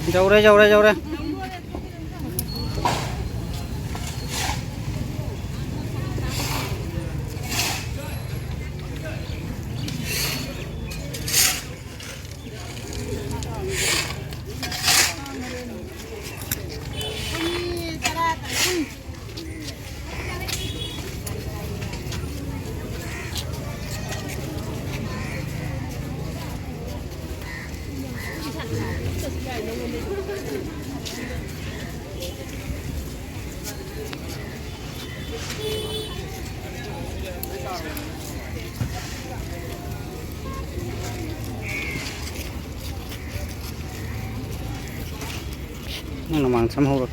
Jauh deh, jauh deh, jauh deh. Nhưng mà mang sắm hô được.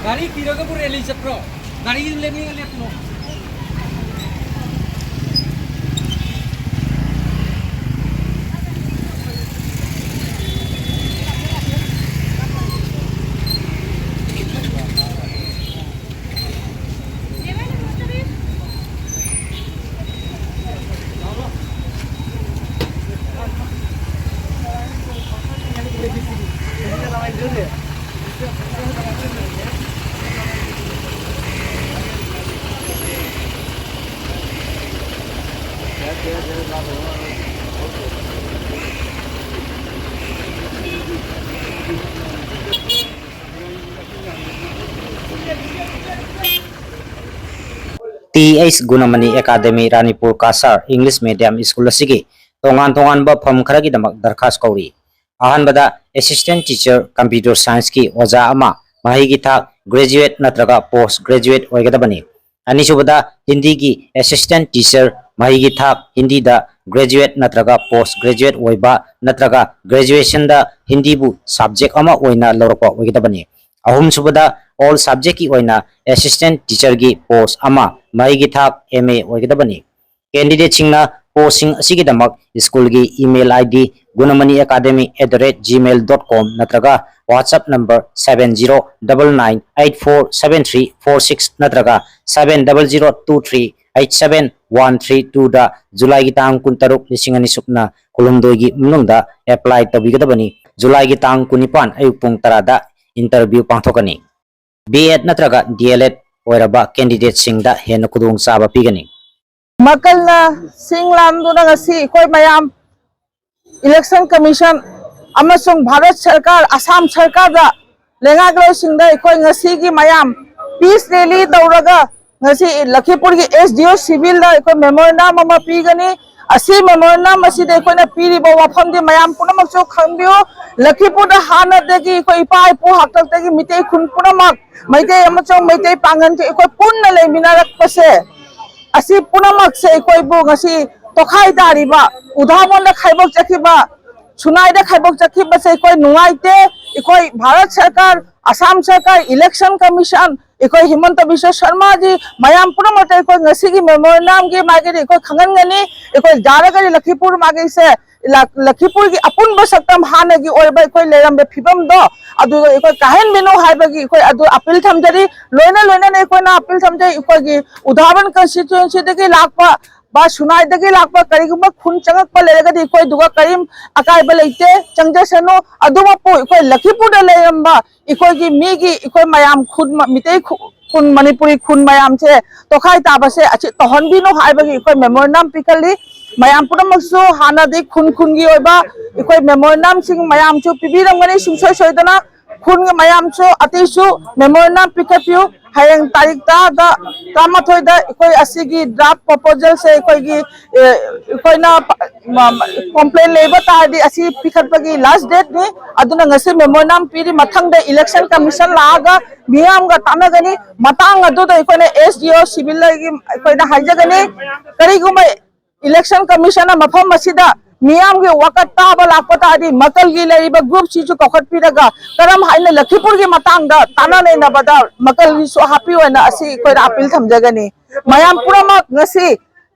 Gari kira ke pun rally cepro. Gari lem ni lep no. TH Gunamani Academy Ranipur Kasar English Medium School asigi tongan ba phom kharagi damak darkhas kauri ahan bada assistant teacher computer science ki oja ama mahi gi thak graduate natraga post graduate oigada bani ani subada hindi ki assistant teacher mahi gi thak hindi da graduate natraga post graduate oiba natraga graduation da hindi bu subject ama oina lorpa oigada bani ahum subada all subject ki oina assistant teacher gi post ama mai gi thak MA oigidabani candidate singna posting asigi damak school gi email ID gunamaniacademy@gmail.com natraga WhatsApp number 7099847346 natraga 700238713 da July gi tang 16 lisingani sukna kulumdoi gi munungda apply tabigidabani July gi tang 19 ayupung tarada interview pangthokani B.Ed natraga DLED oiraba candidate singda hena kudung saba pigani makal na singlam do na ngasi koy mayam election commission अमसुंग भारत सरकार असम सरकार दा लेंगाग्लो सिंगदा इकोय ngasi gi mayam peace rally तौरगा ngasi Lakhipur की SDO civil दा इकोय memorandum अमा पीगनी असी memorandum असी दे इकोय ना पीरिबो वाफम दि mayam पुनमसु खंबियो लखीपुर दा हाना देगी इकोय इपा इपु हकल तेगी मिते खुन पुनमक मैते अमचों मैते पांगन के इकोय पुन्न लेमिनारक पसे असी पुनमक से इकोय बु ngasi तोखाई दारिबा उधाबन खाइबक चखिबा सुनाइदे खाइबक चखिबा से इकोय नुआइते इकोय भारत सरकार असम सरकार election commission इकोय Himanta Biswa Sharma ji मयाम पुनमते इकोय ngasi gi memorandum की मागे इकोय खंगनगनी इकोय जारगरी लखीपुर मागे से लखीपुर की अपुन बसक्तम हानगी ओरबा इकोय लेरमबे फिबम दो अदु इकोय काहेन बिनो हाइबगी इकोय अदु अपील थमजरी लोइना लोइना ने इकोय ना अपील थमजे इकोय की उदाहरण कंस्टिट्यूएंसी देगी लाखपा बा सुनाई देगी लाखपा करीगुबा खुन चंगक पा लेरगदी इकोय दुगा करीम अकाइबा लेते चंगजे सनो अदुमपु इकोय लखीपुर दे लेरमबा इकोय की मीगी इकोय मयाम खुद मिते खुन मणिपुरी खुन मयाम से तोखाई ताबसे अच्छी तोहनबिनो हाइबगी इकोय मेमोरेंडम पिकली मयाम पुनमसु हाना दि खुन खुनगी ओबा इकोय मेमोरेंडम सिंग मयाम चु पिबिरंगनी सुसोय सोयदना खुन मयाम चु अतिसु मेमोरेंडम पिकपिउ हायंग तारीख दा कामथोय दा इकोय असिगी ड्राफ्ट प्रपोजल से इकोय की इकोय ना कंप्लेन लेबा तादि असि पिखतपगी लास्ट डेट नि अदुना ngasi मेमोरेंडम पीरी मथंग दा इलेक्शन कमीशन लागा मियाम गा तानगनी मतांग अदु दा इकोय ना SDO सिविल की इकोय ना हाइजगनी करीगुमा इलेक्शन कमीशन मफम मसिदा मियाम के वकत ताब लापतादी मकल की लेरिबा ग्रुप सिजु कखत पिरगा करम हाइने लखीपुर की मतांगदा ताना ने नबदा मकल की सो हापी होना असि कोई अपील थमजगनी मयाम पुरमक ngasi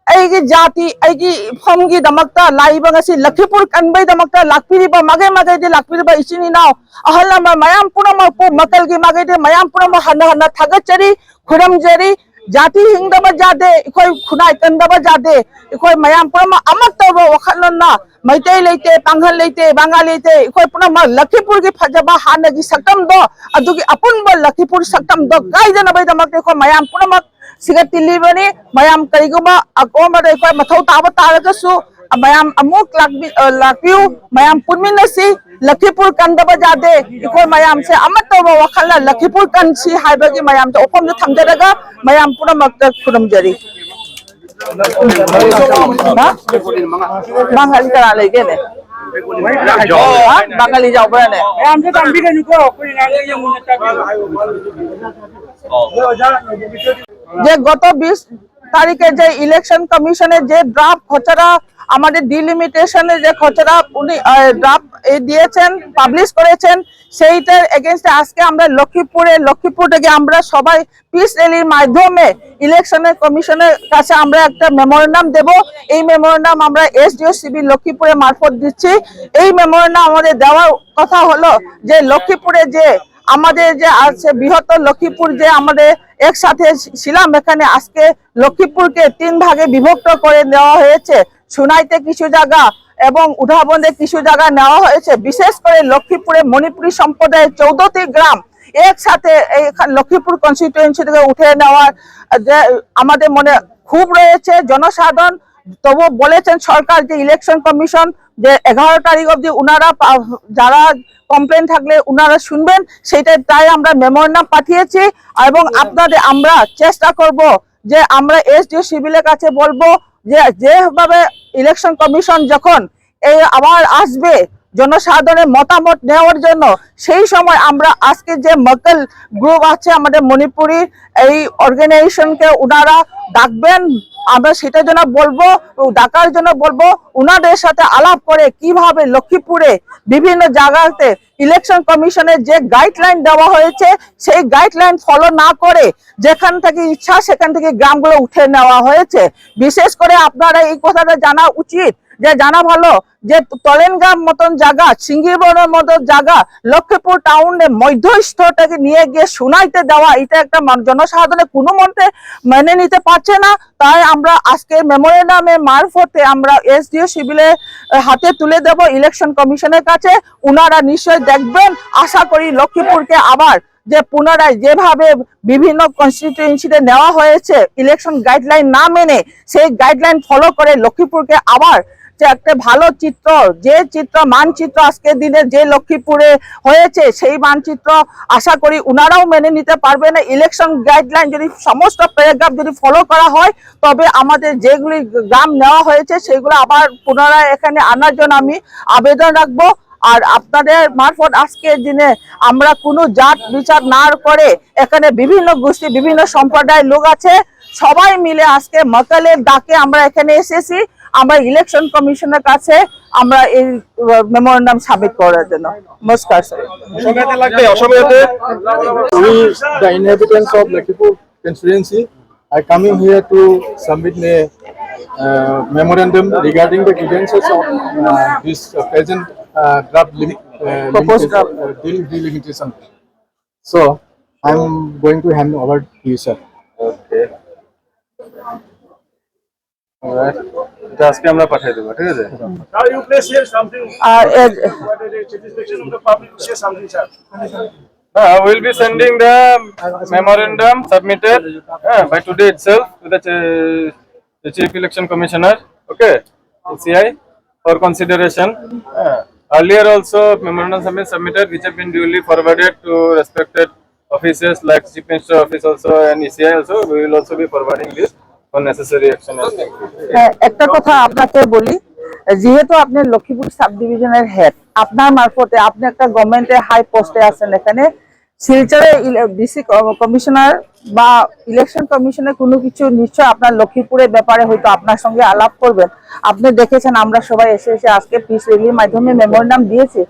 ऐगी जाति ऐगी फम की दमकता लाइबा ngasi लखीपुर कनबै दमकता लाखपिरिबा मागे मागे दे लाखपिरिबा इसिनी नाव अहल मयाम पुरमक पो मकल की मागे दे मयाम पुरमक हन हन थगचरी खुरमजरी जाति हिंगदबा जादे इकोय खुनाय कंदबा जादे इकोय मयाम पुरमा अमत तबो वखलना मैते लेते पांगल लेते बांगाल लेते इकोय पुरमा लखीपुर की फजबा हानगी सकम दो अदुगी अपुन ब लखीपुर सकम दो गाइदन बय दमक इकोय मयाम पुरमा सिगतिलीबनी मयाम करिगुबा अकोमा दे इकोय मथौ ताब तारगसु मयाम अमुक लाखपिउ मयाम पुनमिनसी लखीपुर कंदबा जादे इकोय मयाम से अमत तबो वखलना लखीपुर कंसी हाइबगी मयाम तो ओफम दे थमजरगा मयाम पुनमक खुरमजरी बांगाली करा लेगे ने बांगाली जाओ बने हम से तंबी के नुको कोई ना ये मुन्नता जे गत 20 तारीखे जे इलेक्शन कमीशने जे ड्राफ्ट खचरा আমাদের ডিলিমিটেশনের যে খচরা উনি ড্রাফট দিয়েছেন পাবলিশ করেছেন সেইটার এগেইনস্টে আজকে আমরা লক্ষ্মীপুর থেকে আমরা সবাই পিস র্যালির মাধ্যমে ইলেকশনের কমিশনের কাছে আমরা একটা মেমোরেন্ডাম দেব এই মেমোরেন্ডাম আমরা SDO সিভিল লক্ষ্মীপুরে মারফত দিচ্ছি এই মেমোরেন্ডাম আমাদের দেওয়ার কথা হলো যে লক্ষ্মীপুরে যে আমাদের যে আছে বৃহত্তর লক্ষ্মীপুর যে আমাদের একসাথে ছিলাম এখানে আজকে লক্ষ্মীপুরকে 3 ভাগে বিভক্ত করে দেওয়া হয়েছে सुनाइते किछु जगह एवं उधाबंदे किछु जगह नेওয়া হয়েছে विशेष করে লক্ষ্মীপুরে মণিপুরি সম্প্রদায়ের 14টি গ্রাম একসাথে লক্ষ্মীপুর কনস্টিটিউয়েন্সি থেকে উঠে নেওয়ার যে আমাদের মনে খুব রয়েছে জনসাধারণ তবু বলেছেন সরকার যে ইলেকশন কমিশন যে 11 তারিখ অবধি উনারা যারা কমপ্লেন থাকলে উনারা শুনবেন সেটা তাই আমরা মেমোরেন্ডাম পাঠিয়েছি এবং আপনাদের আমরা চেষ্টা করব যে আমরা SDO সিভিলের কাছে বলবো যেভাবে ইলেকশন কমিশন যখন এই আবার আসবে জনসাধারণের মতামত নেওয়ার জন্য সেই সময় আমরা আজকে যে মাকাল গ্রুপ আছে আমাদের মণিপুরি এই অর্গানাইজেশনকে উনারা ডাকবেন আমরা সেটার জন্য বলবো ডাকার জন্য বলবো উনাদের সাথে আলাপ করে কিভাবে লক্ষ্মীপুরে বিভিন্ন জায়গাতে ইলেকশন কমিশনের যে গাইডলাইন দেওয়া হয়েছে সেই গাইডলাইন ফলো না করে যেখান থেকে ইচ্ছা সেখান থেকে গ্রামগুলো উঠে নেওয়া হয়েছে বিশেষ করে আপনারা এই কথাটা জানা উচিত যে জানা ভালো যে তলেনগ্রাম মতন জায়গা সিঙ্গিরবনের মতো জায়গা লক্ষ্মীপুর টাউনের মধ্যস্থটাকে নিয়ে গিয়ে শুনাইতে দেওয়া এটা একটা জনসাধারণের কোনো মতে মেনে নিতে পারছে না তাই আমরা আজকে মেমোরেন্ডামের মারফতে আমরা SDO সিভিলের হাতে তুলে দেব ইলেকশন কমিশনের কাছে উনারা নিশ্চয় দেখবেন আশা করি লক্ষ্মীপুরকে আবার যে পুনরায় যেভাবে বিভিন্ন কনস্টিটিউয়েন্সিতে নেওয়া হয়েছে ইলেকশন গাইডলাইন না মেনে সেই গাইডলাইন ফলো করে লক্ষ্মীপুরকে আবার যে একটা ভালো চিত্র, যে চিত্র মানচিত্র আজকের দিনে যে লক্ষ্মীপুরে হয়েছে সেই মানচিত্র আশা করি উনারাও মেনে নিতে পারবে না। ইলেকশন গাইডলাইন যদি সমস্ত প্যারাগ্রাফ যদি ফলো করা হয় তবে আমাদের যেগুলি গ্রাম নেওয়া হয়েছে সেগুলো আবার পুনরায় এখানে আনার জন্য আমি আবেদন রাখবো। আর আপনাদের মারফত আজকের দিনে আমরা কোনো জাত বিচার না করে এখানে বিভিন্ন গোষ্ঠী বিভিন্ন সম্প্রদায়ের লোক আছে, সবাই মিলে আজকে মাকালের ডাকে আমরা এখানে এসেছি। আমরা ইলেকশন কমিশনের কাছে আমরা এই মেমোরেন্ডাম সাবমিট করার জন্য। নমস্কার sir. We, the inhabitants of Lakhipur constituency, are coming here to submit a memorandum regarding the grievances of this present draft Proposed draft. delimitation. So, I'm going to hand over to you, sir. Okay. Alright. এটা আজকে আমরা পাঠিয়ে দেবো, ঠিক আছে? Now you please say something. What is the satisfaction of the public? Say something, sir. We'll be sending the memorandum submitted by today itself to the Chief Election Commissioner, okay, CI, for consideration. Earlier also memorandum have been submitted which have been duly forwarded to respected offices like Chief Minister Office also and ECI also. We will also be forwarding this for necessary action. একটা কথা আপনাকে বলি, যেহেতু আপনি Lakshmipur sub ডিভিশনের head, আপনার মারফতে আপনি একটা গভর্নমেন্টের হাই পোস্টে আছেন, এখানে শিলচরে ডিসি কমিশনার বা ইলেকশন কমিশনের কোনো কিছু নিশ্চয় আপনার লক্ষ্মীপুরের ব্যাপারে হয়তো আপনার সঙ্গে আলাপ করবেন। আপনি দেখেছেন আমরা সবাই এসে আজকে পিস রেলির মাধ্যমে মেমোরেন্ডাম দিয়েছি।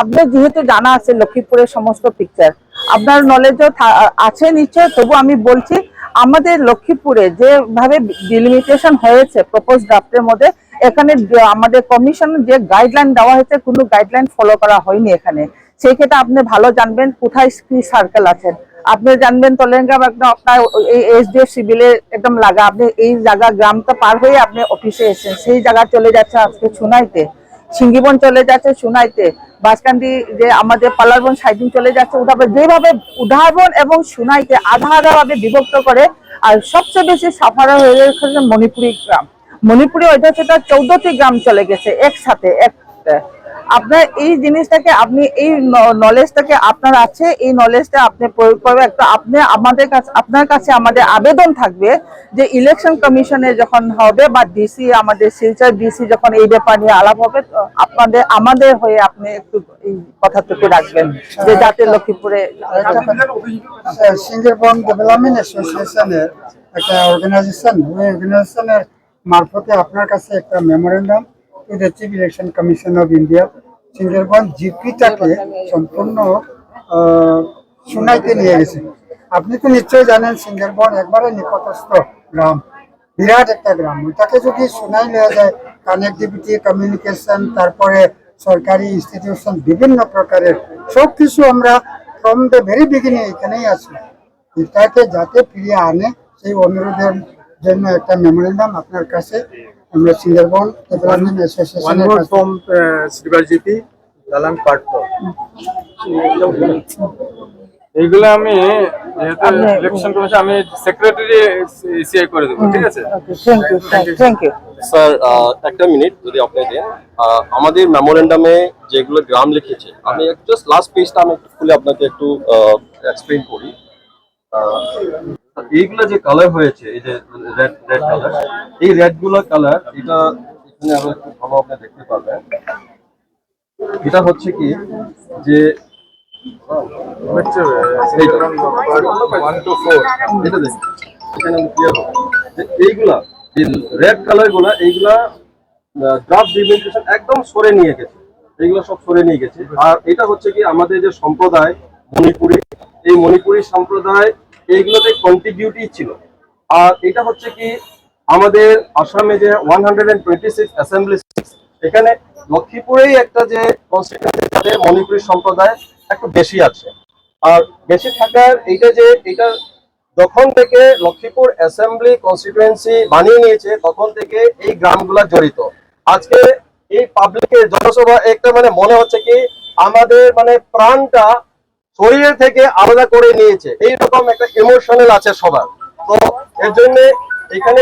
আপনার যেহেতু জানা আছে লক্ষ্মীপুরের সমস্ত পিকচার, আপনার নলেজও আছে নিশ্চয়, তবু আমি বলছি আমাদের লক্ষ্মীপুরে যেভাবে ডিলিমিটেশন হয়েছে প্রপোজ ড্রাফটের মধ্যে, এখানে আমাদের কমিশন যে গাইডলাইন দেওয়া হয়েছে কোনো গাইডলাইন ফলো করা হয়নি এখানে। সেই ক্ষেত্রে আপনি ভালো জানবেন কোথায় কি সার্কেল আছেন, আপনি জানবেন তলেঙ্গাম একদম আপনার এই SDO সিভিলের একদম লাগা, আপনি এই জায়গা গ্রামটা পার হয়ে আপনি অফিসে এসেছেন, সেই জায়গা চলে যাচ্ছে আজকে সুনাইতে, সিঙ্গিবন চলে যাচ্ছে সুনাইতে, বাসকান্দি যে আমাদের পালারবন সাইডিং চলে যাচ্ছে উঠাবে, যেভাবে উদাহরণ এবং সুনাইতে আধা আধা ভাবে বিভক্ত করে। আর সবচেয়ে বেশি সাফার হয়ে গেছে মণিপুরি গ্রাম, মণিপুরি ঐতিহ্যটা 14টি গ্রাম চলে গেছে একসাথে। আপনার এই জিনিসটাকে আপনি এই নলেজটাকে আপনার আছে, এই নলেজটা আপনি প্রয়োগ করবে। একটা আপনি আমাদের কাছে আপনার কাছে আমাদের আবেদন থাকবে যে ইলেকশন কমিশনে যখন হবে বা ডিসি আমাদের শিলচর ডিসি যখন এই ব্যাপার নিয়ে আলাপ হবে, আমাদের হয়ে আপনি একটু এই কথাটুকু রাখবেন যে যাতে লক্ষ্মীপুরে সিঙ্গেরবন ডেভেলপমেন্ট অ্যাসোসিয়েশনের একটা অর্গানাইজেশন, ওই অর্গানাইজেশনের মারফতে আপনার কাছে একটা memorandum to the chief election commission of India সিঙ্গেরবন জিপিটাকে সম্পূর্ণ সুনাইতে নিয়ে গেছে। আপনি তো নিশ্চয়ই জানেন সিঙ্গেরবন একবারে নিকটস্থ গ্রাম, বিরাট একটা গ্রাম, ওইটাকে যদি সুনাই নেওয়া যায় কানেক্টিভিটি, কমিউনিকেশন, তারপরে সরকারি ইনস্টিটিউশন বিভিন্ন প্রকারের সব কিছু আমরা ফ্রম দ্য ভেরি বিগিনিং এখানেই আছি। এটাকে যাতে ফিরিয়ে আনে সেই অনুরোধের জন্য একটা মেমোরেন্ডাম আপনার কাছে আমরা সিঙ্গেরবন ডেভেলপমেন্ট অ্যাসোসিয়েশনের কাছে from Sribar GP, Dalang Part 4. এইগুলো আমি যেহেতু ইলেকশন কমিশন আমি সেক্রেটারি ECI করে দেবো, ঠিক আছে? থ্যাংক ইউ স্যার একটা মিনিট যদি আপনি দেন, আমাদের মেমোরেন্ডামে যেগুলো গ্রাম লিখেছে আমি জাস্ট লাস্ট পেজটা আমি একটু খুলে আপনাকে একটু এক্সপ্লেইন করি। এইগুলো যে কালার হয়েছে, এই যে রেড কালার, এই রেড গুলো কালার, এটা এখানে আরো একটু ভালো আপনি দেখতে পাবেন। এটা হচ্ছে কি যে এইগুলা রেড কালার গুলা এইগুলা ড্রাফট ডিলিমিটেশন একদম সরে নিয়ে গেছে, এইগুলো সব সরে নিয়ে গেছে। আর এটা হচ্ছে কি আমাদের যে সম্প্রদায় মণিপুরি, এই মণিপুরি সম্প্রদায় এইগুলোতে কন্টিনিউটি ছিল। আর এটা হচ্ছে কি আমাদের আসামে যে 126 অ্যাসেম্বলি, এখানে লক্ষ্মীপুরেই একটা যে কনস্টিটিউয়েন্সি মণিপুরি সম্প্রদায় একটু বেশি আছে। আর বেশি থাকার এইটা যে এটা যখন থেকে লক্ষ্মীপুর অ্যাসেম্বলি কনস্টিটিউয়েন্সি বানিয়ে নিয়েছে তখন থেকে এই গ্রামগুলা জড়িত। আজকে এই পাবলিকের জনসভা একটা মানে মনে হচ্ছে কি আমাদের মানে প্রাণটা শরীরের থেকে আলাদা করে নিয়েছে, এইরকম একটা ইমোশনাল আছে সবার। তো এর জন্য এখানে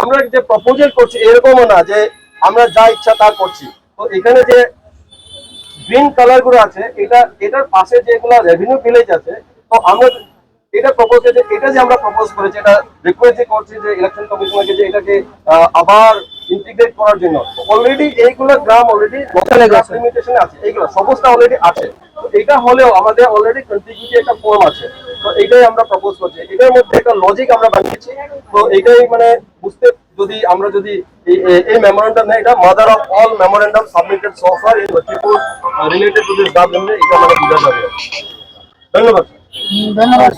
আমরা যে প্রপোজাল করছি এরকমও না যে আমরা যা ইচ্ছা তা করছি। তো এখানে যে গ্রিন কালার গুলো আছে, এটার পাশে যেগুলো রেভিনিউ ভিলেজ আছে, তো আমরা এটা প্রপোজ যে এটা যে আমরা প্রপোজ করেছি, এটা রিকোয়েস্ট যে করছি যে ইলেকশন কমিশনারকে যে এটাকে আবার ইন্টিগ্রেট করার জন্য। অলরেডি এইগুলো গ্রাম অলরেডি লিমিটেশনে আছে, এইগুলো সমস্ত অলরেডি আছে। তো এটা হলেও আমাদের অলরেডি কন্টিনিউটি একটা ফর্ম আছে, তো এটাই আমরা প্রপোজ করছি। এটার মধ্যে একটা লজিক আমরা বানিয়েছি। তো এটাই মানে বুঝতে, যদি আমরা যদি এই মেমোরেন্ডাম নেই, এটা mother of all memorandum submitted so far in Lakhipur related to this draft, এটা মানে বোঝা যাবে। ধন্যবাদ। ধন্যবাদ।